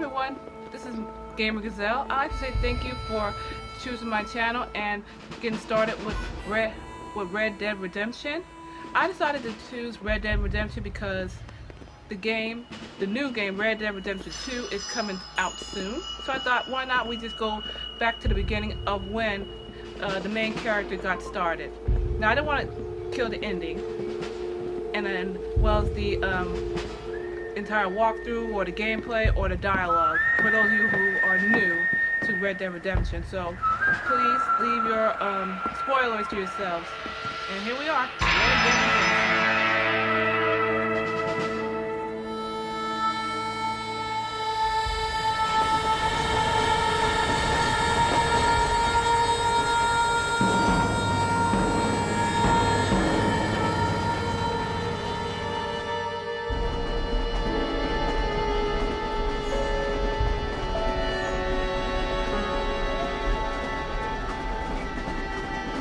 everyone, this is Gammer Gazzel. I'd like to say thank you for choosing my channel and getting started with Red Dead Redemption. I decided to choose Red Dead Redemption because the new game, Red Dead Redemption 2, is coming out soon. So I thought, why not we just go back to the beginning of when the main character got started. Now, I don't want to kill the ending, and then, well, as the entire walkthrough or the gameplay or the dialogue for those of you who are new to Red Dead Redemption. So please leave your spoilers to yourselves. And here we are, Red Dead Redemption.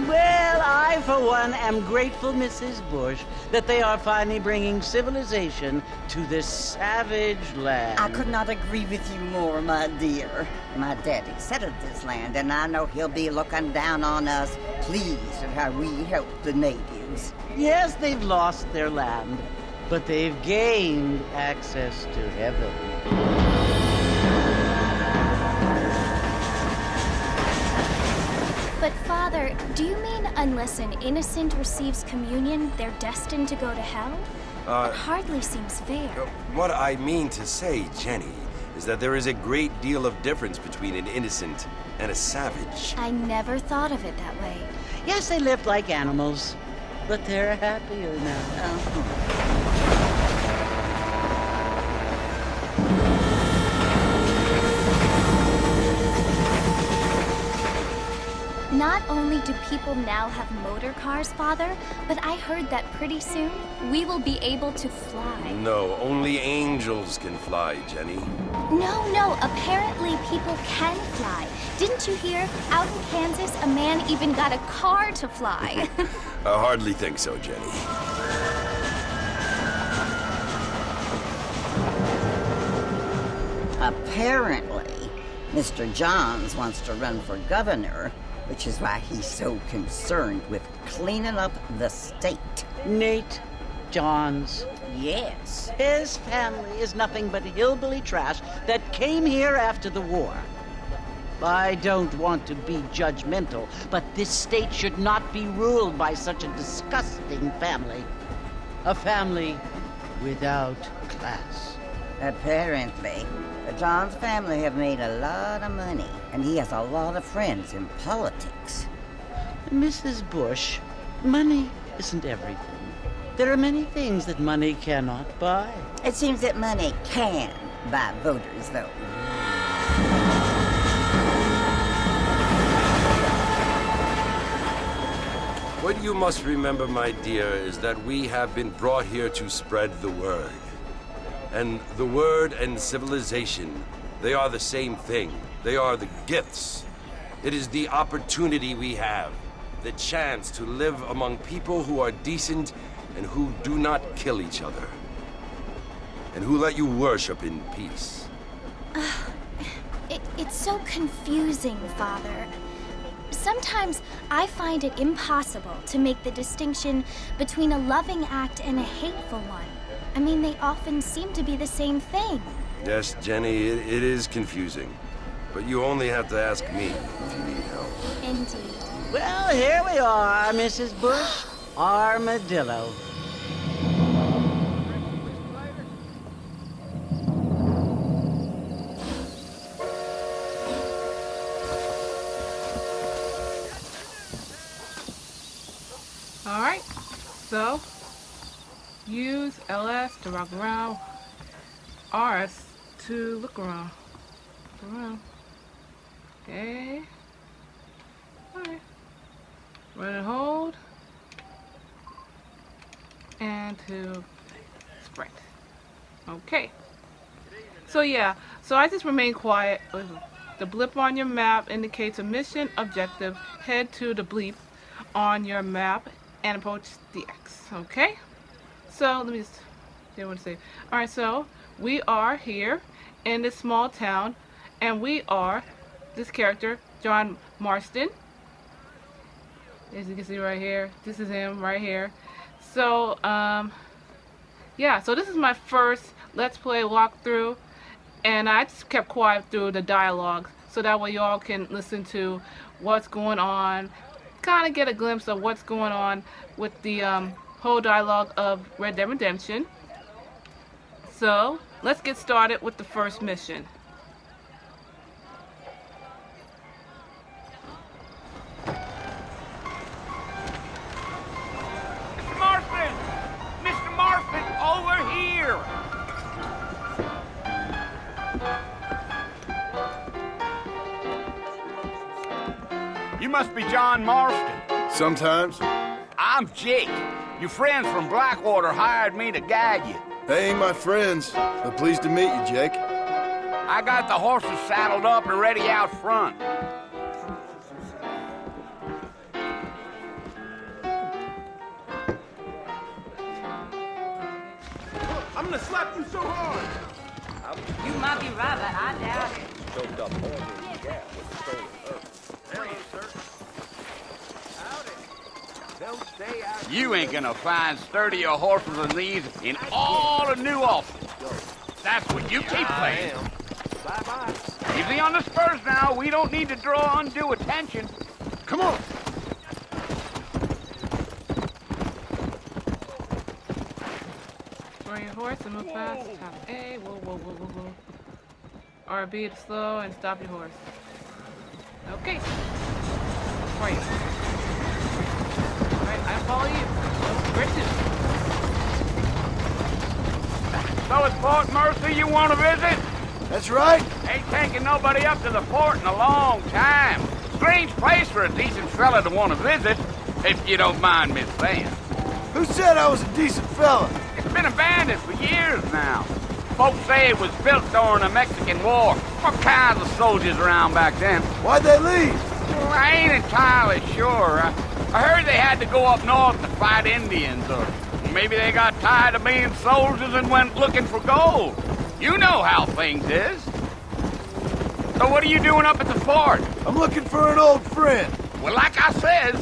Well, I, for one, am grateful, Mrs. Bush, that they are finally bringing civilization to this savage land. I could not agree with you more, my dear. My daddy settled this land, and I know he'll be looking down on us, pleased at how we help the natives. Yes, they've lost their land, but they've gained access to heaven. But Father, do you mean unless an innocent receives communion, they're destined to go to hell? That hardly seems fair. What I mean to say, Jenny, is that there is a great deal of difference between an innocent and a savage. I never thought of it that way. Yes, they lived like animals, but they're happier now. Not only do people now have motor cars, Father, but I heard that pretty soon we will be able to fly. No, only angels can fly, Jenny. No, apparently people can fly. Didn't you hear? Out in Kansas, a man even got a car to fly. I hardly think so, Jenny. Apparently, Mr. Johns wants to run for governor, which is why he's so concerned with cleaning up the state. Nate Johns. Yes. His family is nothing but hillbilly trash that came here after the war. I don't want to be judgmental, but this state should not be ruled by such a disgusting family. A family without class. Apparently, the Johns family have made a lot of money, and he has a lot of friends in politics. Mrs. Bush, money isn't everything. There are many things that money cannot buy. It seems that money can buy voters, though. What you must remember, my dear, is that we have been brought here to spread the word. And the word and civilization, they are the same thing. They are the gifts. It is the opportunity we have, the chance to live among people who are decent and who do not kill each other, and who let you worship in peace. It's so confusing, Father. Sometimes I find it impossible to make the distinction between a loving act and a hateful one. I mean, they often seem to be the same thing. Yes, Jenny, it is confusing. But you only have to ask me if you need help. Indeed. Well, here we are, Mrs. Bush. Armadillo. All right, so use LS to rock around, RS to look around. Okay. Alright. Run and hold. And to sprint. Okay. So yeah, so I just remain quiet. The blip on your map indicates a mission objective. Head to the bleep on your map and approach the X. Okay? So let me just see what to say. Alright, so we are here in this small town, and we are this character, John Marston. As you can see right here, this is him right here. So, yeah, so this is my first Let's Play walkthrough, and I just kept quiet through the dialogue, so that way y'all can listen to what's going on, kind of get a glimpse of what's going on with the whole dialogue of Red Dead Redemption. So, let's get started with the first mission. Mr. Marston, over here! You must be John Marston. Sometimes. I'm Jake. Your friends from Blackwater hired me to guide you. They ain't my friends, but pleased to meet you, Jake. I got the horses saddled up and ready out front. I'm gonna slap you so hard! You might be right, but I doubt it. Choked up more than you got with the stolen earth. There he is, sir. Howdy. Don't stay out. You ain't gonna find sturdier horses than these in all of New Austin. That's what you keep playing. Bye-bye. Easy on the spurs now. We don't need to draw undue attention. Come on! For your horse and move fast. Tap A. Whoa, whoa, whoa, whoa, whoa. RB to slow and stop your horse. Okay. Right. Alright, I follow you. Bridges. So it's Fort Mercy you want to visit? That's right. Ain't taking nobody up to the fort in a long time. Strange place for a decent fella to want to visit, if you don't mind me saying. Who said I was a decent fella? It's been abandoned for years now. Folks say it was built during the Mexican War. All kinds of soldiers around back then. Why'd they leave? Well, I ain't entirely sure. I heard they had to go up north to fight Indians, or maybe they got tired of being soldiers and went looking for gold. You know how things is. So what are you doing up at the fort? I'm looking for an old friend. Well, like I says,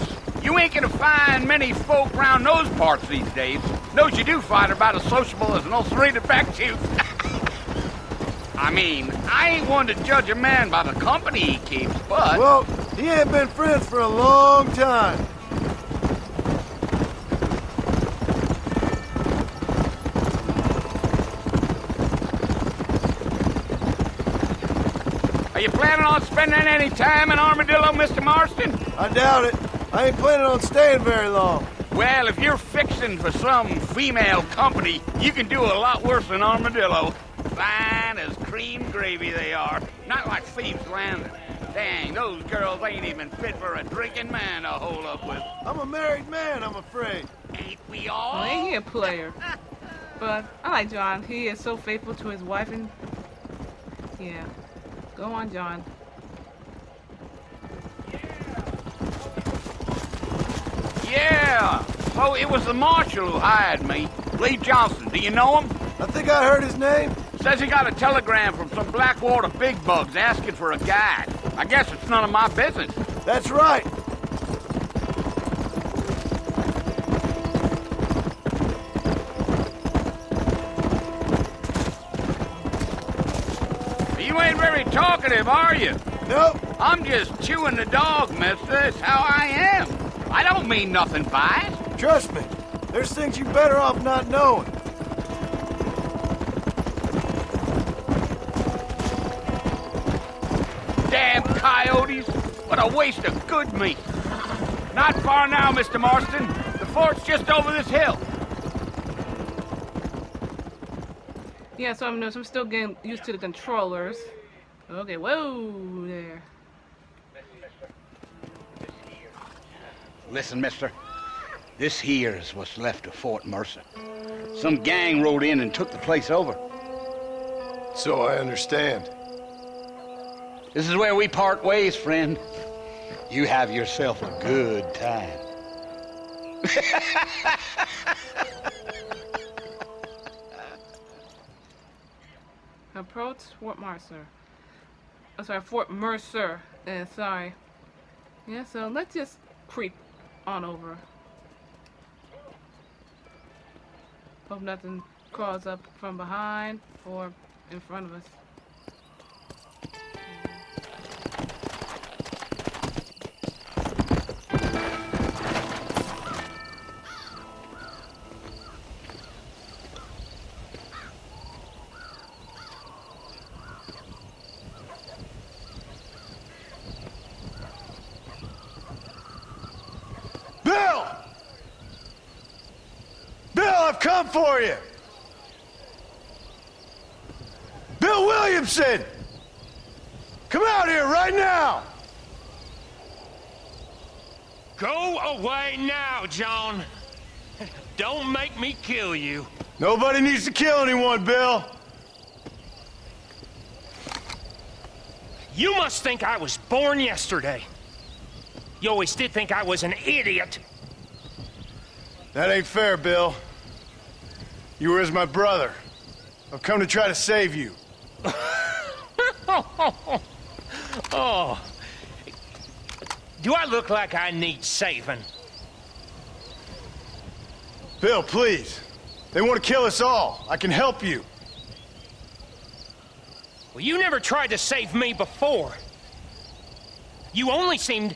you ain't gonna find many folk around those parts these days. Those you do find are about as sociable as an ulcerated back tooth. I mean, I ain't one to judge a man by the company he keeps, but... Well, he ain't been friends for a long time. Are you planning on spending any time in Armadillo, Mr. Marston? I doubt it. I ain't planning on staying very long. Well, if you're fixing for some female company, you can do a lot worse than Armadillo. Fine as cream gravy they are. Not like Thieves Landing. Dang, those girls ain't even fit for a drinking man to hold up with. I'm a married man, I'm afraid. Ain't we all? Well, ain't he a player? But I like John. He is so faithful to his wife and... Yeah. Go on, John. Yeah. So it was the marshal who hired me. Lee Johnson. Do you know him? I think I heard his name. Says he got a telegram from some Blackwater big bugs asking for a guide. I guess it's none of my business. That's right. You ain't very talkative, are you? Nope. I'm just chewing the dog, mister. That's how I am. I don't mean nothing by it. Trust me. There's things you better off not knowing. Damn coyotes. What a waste of good meat. Not far now, Mr. Marston. The fort's just over this hill. Yeah, so I'm still getting used to the controllers. Okay, whoa there. Listen, mister. This here's what's left of Fort Mercer. Some gang rode in and took the place over. So I understand. This is where we part ways, friend. You have yourself a good time. Approach Fort Mercer. I'm sorry, Fort Mercer. Sorry. Yeah, so let's just creep on over. Hope nothing crawls up from behind or in front of us. Bill! Bill, I've come for you! Bill Williamson! Come out here right now! Go away now, John. Don't make me kill you. Nobody needs to kill anyone, Bill. You must think I was born yesterday. You always did think I was an idiot. That ain't fair, Bill. You were as my brother. I've come to try to save you. Oh. Do I look like I need saving? Bill, please. They want to kill us all. I can help you. Well, you never tried to save me before. You only seemed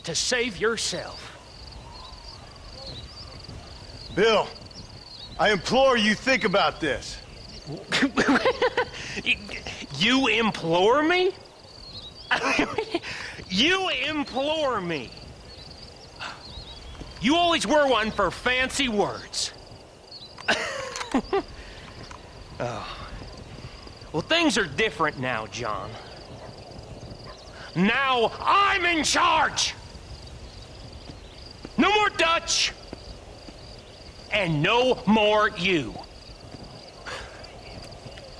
to save yourself. Bill, I implore you, think about this. You implore me? You implore me. You always were one for fancy words. Oh. Well, things are different now, John. Now I'm in charge! No more Dutch! And no more you.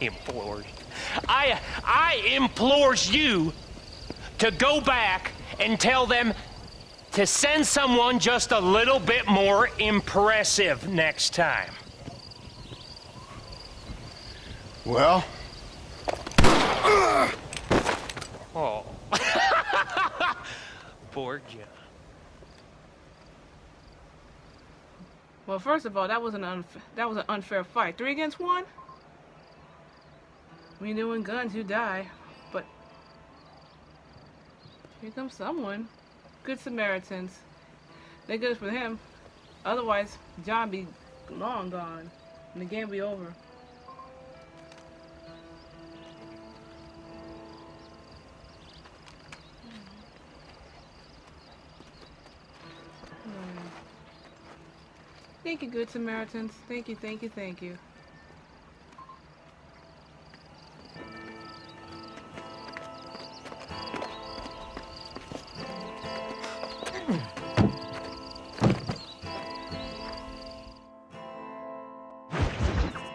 Implored. I implores you to go back and tell them to send someone just a little bit more impressive next time. Well? Oh. Poor John. Well, first of all, that was an unfair fight. 3 against 1? When you're doing guns, you die. But here comes someone. Good Samaritans. They're good for him. Otherwise, John be long gone, and the game be over. Thank you, Good Samaritans. Thank you, thank you, thank you.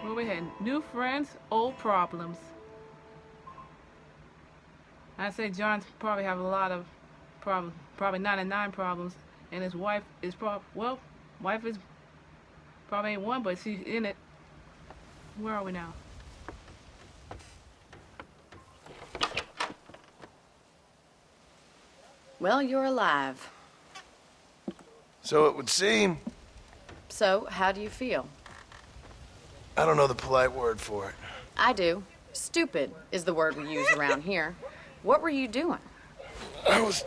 Well, we had new friends, old problems. I say John's probably have a lot of problems, probably 99 problems, and his wife is wife is probably ain't one, but she's in it. Where are we now? Well, you're alive. So it would seem. So, how do you feel? I don't know the polite word for it. I do. Stupid is the word we use around here. What were you doing? I was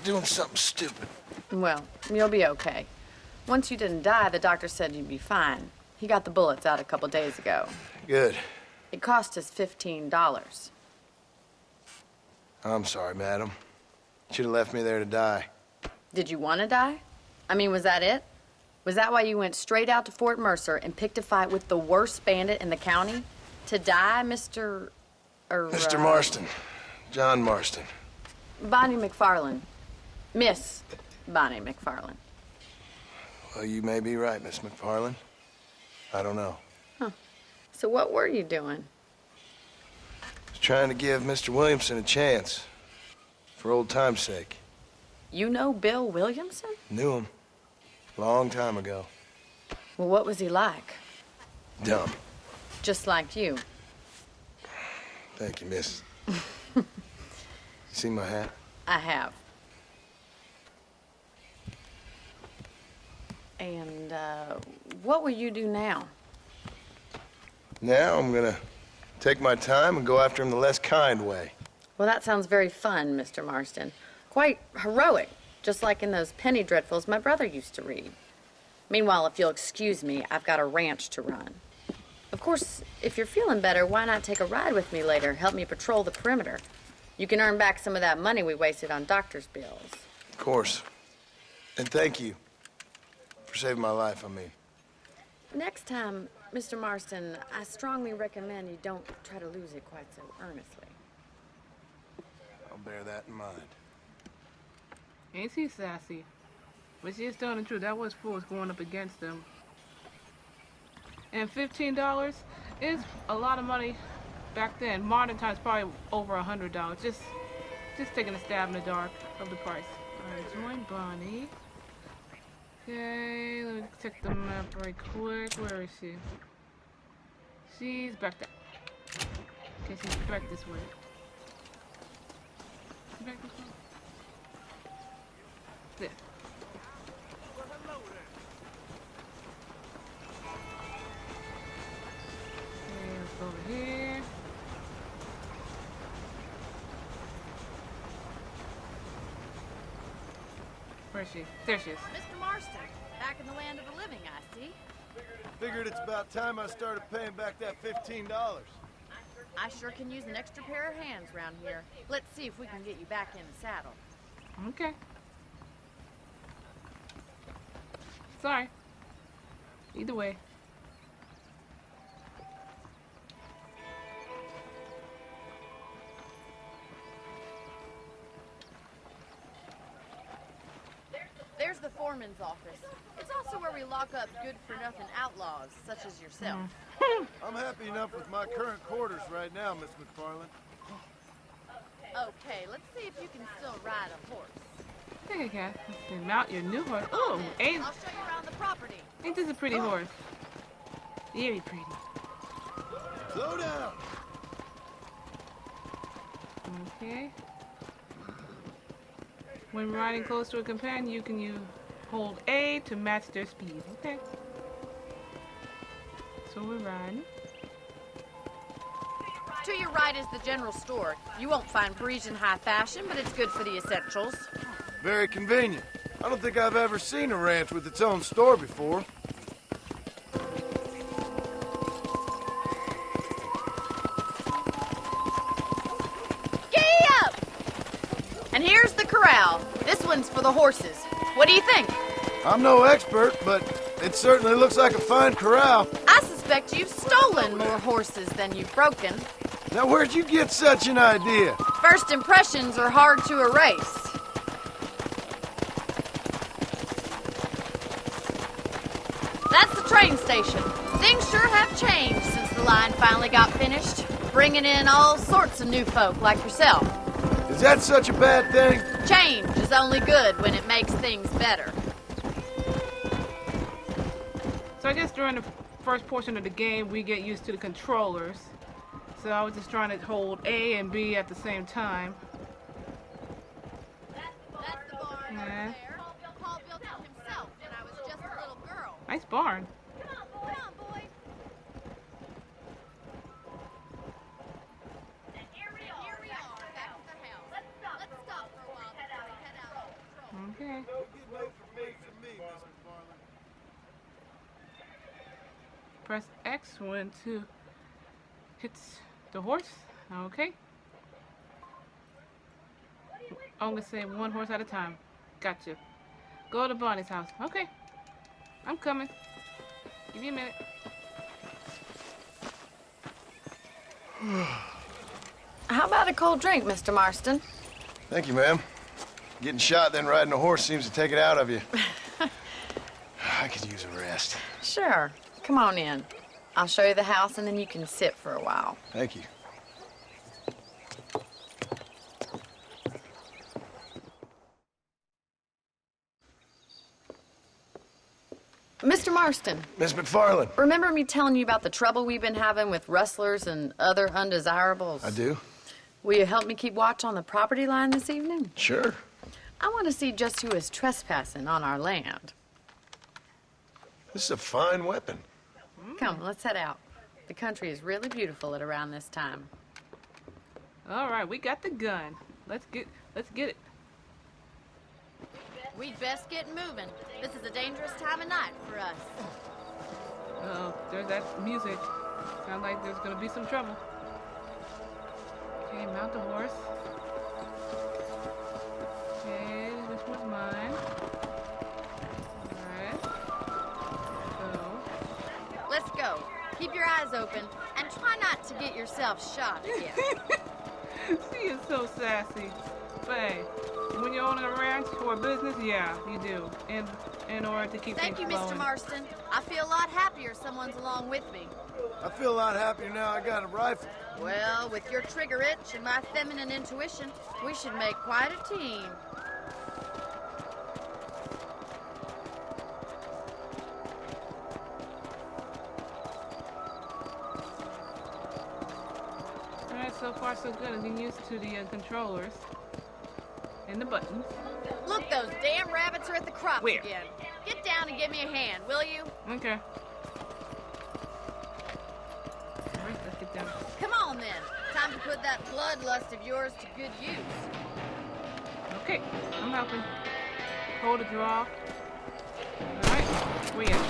doing something stupid. Well, you'll be okay. Once you didn't die, the doctor said you'd be fine. He got the bullets out a couple days ago. Good. It cost us $15. I'm sorry, madam. Should have left me there to die. Did you want to die? I mean, was that it? Was that why you went straight out to Fort Mercer and picked a fight with the worst bandit in the county? To die, Mr. Mr. Marston. John Marston. Bonnie McFarlane. Miss Bonnie McFarlane. Well, you may be right, Miss McFarlane. I don't know. Huh. So what were you doing? I was trying to give Mr. Williamson a chance. For old time's sake. You know Bill Williamson? Knew him. Long time ago. Well, what was he like? Dumb. just like you. Thank you, miss. You see my hat? I have. And, what will you do now? Now I'm gonna take my time and go after him the less kind way. Well, that sounds very fun, Mr. Marston. Quite heroic, just like in those penny dreadfuls my brother used to read. Meanwhile, if you'll excuse me, I've got a ranch to run. Of course, if you're feeling better, why not take a ride with me later? Help me patrol the perimeter. You can earn back some of that money we wasted on doctor's bills. Of course. And thank you for saving my life, I mean. Next time, Mr. Marston, I strongly recommend you don't try to lose it quite so earnestly. I'll bear that in mind. Ain't he sassy? But she's telling the truth. That was fools going up against them. And $15 is a lot of money back then. Modern times probably over $100. Just taking a stab in the dark of the price. Alright, join Bonnie. Okay, let me check the map right quick. Where is she? She's back there. Okay, she's back this way. Back this way. There. Okay, let's go over here. Where is she? There she is. Mr. Marston, back in the land of the living, I see. Figured it's about time I started paying back that $15. I sure can use an extra pair of hands around here. Let's see if we can get you back in the saddle. Okay. Sorry. Either way. There's the foreman's office. It's also where we lock up good-for-nothing outlaws, such as yourself. I'm happy enough with my current quarters right now, Miss McFarlane. Okay, let's see if you can still ride a horse. Okay, guys. Let's mount your new horse. Oh, ain't I'll show you around the property. this a pretty horse? Very pretty. Slow down. Okay. When riding close to a companion, you can hold A to match their speed. Okay. So we're riding. To your right is the general store. You won't find Parisian high fashion, but it's good for the essentials. Very convenient. I don't think I've ever seen a ranch with its own store before. Giddy up! And here's the corral. This one's for the horses. What do you think? I'm no expert, but it certainly looks like a fine corral. I suspect you've stolen more horses than you've broken. Now, where'd you get such an idea? First impressions are hard to erase. That's the train station. Things sure have changed since the line finally got finished, bringing in all sorts of new folk like yourself. Is that such a bad thing? Change is only good when it makes things better. So I guess during the first portion of the game, we get used to the controllers. So I was just trying to hold A and B at the same time. That's the barn Yeah. over there. Paul built it himself when I was just a little girl. Nice barn. Come on, boy. And here we are, back at the house. Let's stop for a while before we head out on patrol. Okay. Press X when to hit the horse. Okay. I'm gonna say one horse at a time. Gotcha. Go to Bonnie's house. Okay. I'm coming. Give me a minute. How about a cold drink, Mr. Marston? Thank you, ma'am. Getting shot, then riding a horse seems to take it out of you. I could use a rest. Sure. Come on in. I'll show you the house, and then you can sit for a while. Thank you. Mr. Marston, Miss McFarlane. remember me telling you about the trouble we've been having with rustlers and other undesirables? I do. Will you help me keep watch on the property line this evening? Sure. I want to see just who is trespassing on our land. This is a fine weapon. Come, let's head out. The country is really beautiful at around this time. All right, we got the gun. Let's get it. We'd best get moving. This is a dangerous time of night for us. Uh-oh, there's that music. Sounds like there's gonna be some trouble. Okay, mount the horse. Okay, this one's mine. Alright. So. Let's go. Keep your eyes open and try not to get yourself shot again. She is so sassy. But hey, when you're owning a ranch or a business, yeah, you do. In order to keep Thank you, things Mr. flowing. Marston. I feel a lot happier someone's along with me. I feel a lot happier now I got a rifle. Well, with your trigger itch and my feminine intuition, we should make quite a team. Alright, so far so good. I'm getting used to the controllers and the buttons. Look, those damn rabbits are at the crops Where? again. Get down and give me a hand, will you? Okay. Alright, let's get down. Come on, then. Time to put that bloodlust of yours to good use. Okay, I'm helping. Hold the draw. Alright, where you at?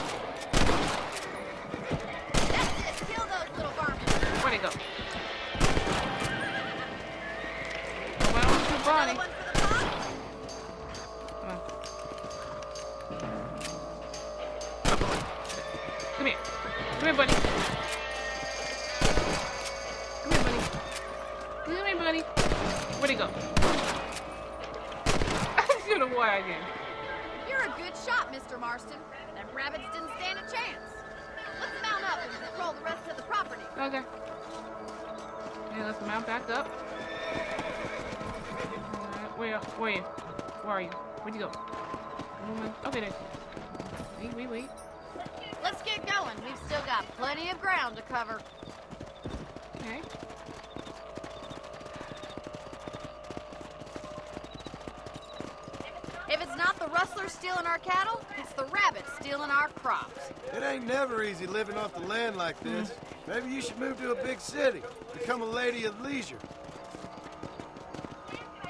That's it. Kill those little varmints. Where'd he go? Oh, well, it's too Bonnie. Another one for the pot? Come on. Come here. Come here, buddy. Come here, buddy. Come here, buddy. Where'd he go? He's gonna wire again. You're a good shot, Mr. Marston. Them rabbits didn't stand a chance. Let's mount up and patrol the rest of the property. Okay. Yeah, let's mount back up. Alright, where are you? Where are you? Where'd you go? Okay, there. Wait. Let's get going. We've still got plenty of ground to cover. Okay. If it's not the rustlers stealing our cattle, it's the rabbits stealing our crops. It ain't never easy living off the land like this. Maybe you should move to a big city. Become a lady of leisure.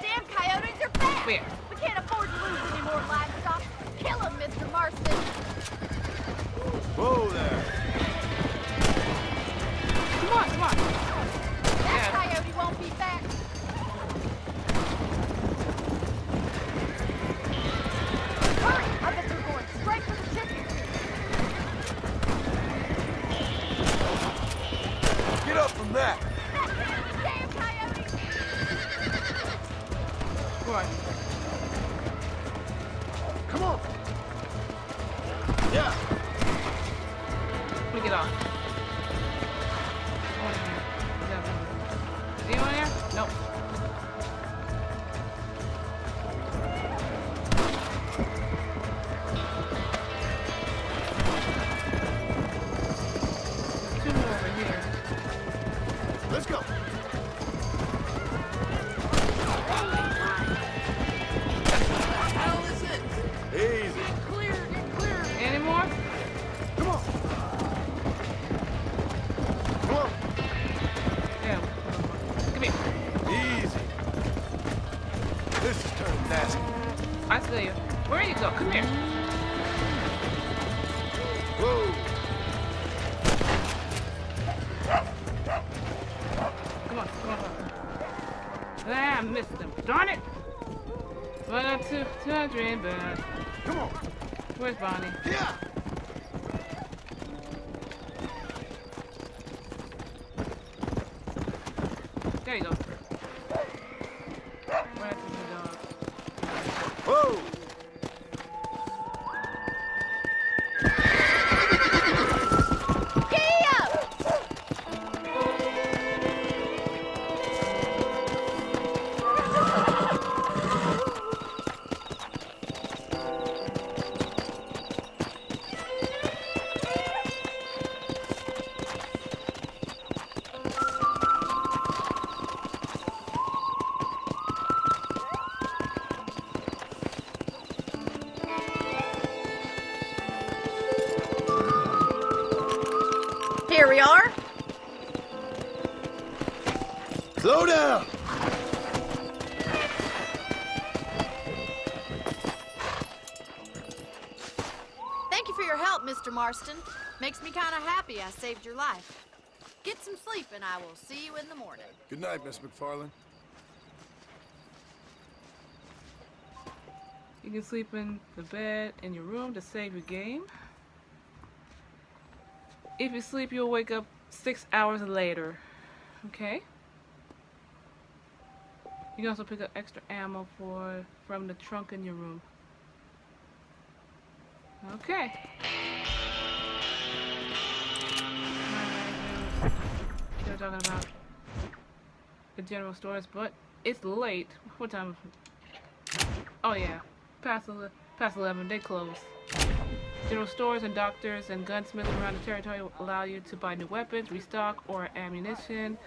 Damn coyotes are back! Where? We can't afford to lose any more livestock. Kill them, Mr. Marston. Whoa there. Come on. That coyote won't be back. Hurry! I bet they're going straight for the chicken. Get up from that. Damn coyote! What? Come on. Yeah. Let me get off. Is anyone here? Nope. There's 2 more over here. Let's go. Easy. Any more? Come on. Come on. Yeah. Come here. Easy. This is turning nasty. I see you. Where you go? Come here. Whoa. Come on. Ah, I missed them. Darn it! 102, 200, but Come on. where's Bonnie? Yeah. There you go. Where's the dog? Whoa. here we are. Slow down! Thank you for your help, Mr. Marston. Makes me kind of happy I saved your life. Get some sleep and I will see you in the morning. Good night, Miss McFarlane. You can sleep in the bed in your room to save your game. If you sleep, you'll wake up 6 hours later. Okay? You can also pick up extra ammo from the trunk in your room. Okay. Still talking about the general stores, but it's late. What time is it? Oh yeah, past 11. They close. General stores and doctors and gunsmiths around the territory will allow you to buy new weapons, restock or ammunition,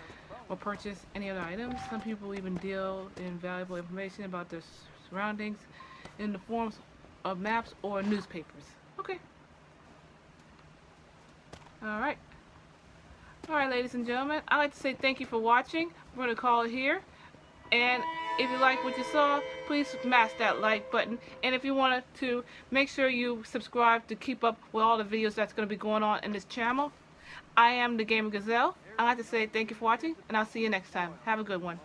or purchase any other items. Some people even deal in valuable information about their surroundings in the forms of maps or newspapers. Okay. Alright. Alright, ladies and gentlemen, I'd like to say thank you for watching. We're going to call it here. And if you like what you saw, please smash that like button. And if you wanted to, make sure you subscribe to keep up with all the videos that's going to be going on in this channel. I am the Gammer Gazelle. I'd like to say thank you for watching, and I'll see you next time. Have a good one.